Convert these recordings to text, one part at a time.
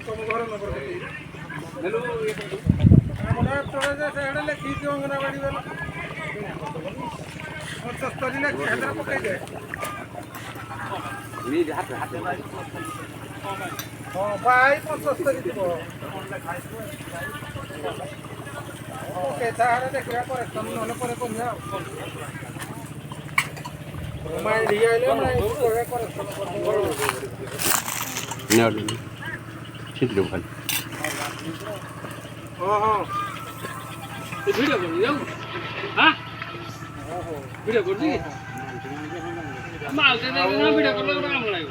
तुम घर number hello हमरा तोरा जैसे हेडे लिखी थी अंगनवाड़ी वाला और 70 लाख हैदरा पकाई दे नी हाथ हां भाई 75 दिबो ओके तारे देखिया पर कम नले पर कोन जा मैं दिया ले मैं इसको है पर नहीं ठीक लो भाई हां हां ये वीडियो कर दियो हां वीडियो कर दी माल दे ना वीडियो कर लो काम लाइव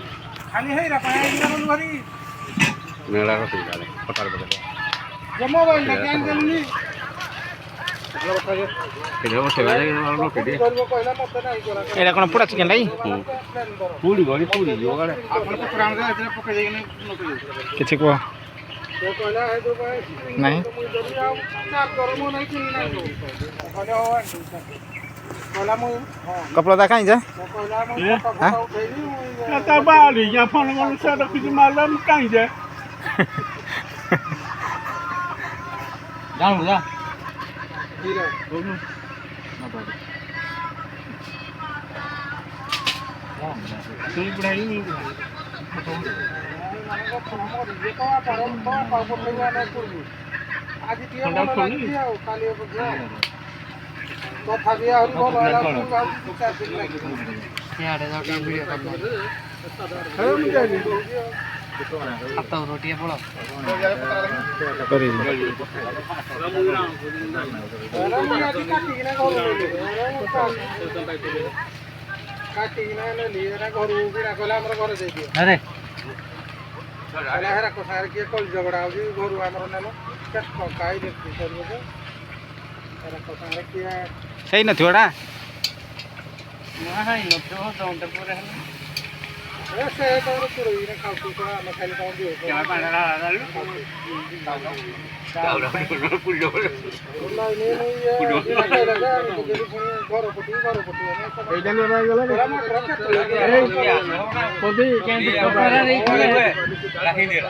खाली है रा पाया इना भरी मेला को ठीक है पतार बदल जो मोबाइल ना ज्ञान देलनी एटा कोन पूरा चिकन लाई पूरी गड़ी पूरी जोगाड़े आपन को प्राण रे इतने पके जाई किछि को तो कहला है जो भाई नहीं ना गरम नहीं कि नहीं कहला हो कहला मु कपड़ा देखाई जा कहला मु फोटो उठेली ता बाली या फोन मन से रखि मारला काई जे जान जा हीरा दोनों तुम पढ़ाई नहीं आज टिया काली तो भाभी और बोल वाला चार दिन लगे यार जाके वीडियो कर हेलो मुझे आता रोटी पड़ो अरे मुझे आज काटी ना घर काटी ना लिए ना घर बिना कहला हमर घर दे दियो अरे कहला हेरा को सार के कल झगड़ा हो घर हमर नेलो केस काई देखि करबो के हेरा को सार के सही न थोड़ा ना है न तो दौंड पूरे ऐसे तो पूरा इने खाऊ तो हम खाली काम दियो क्या पाना ला नहीं नहीं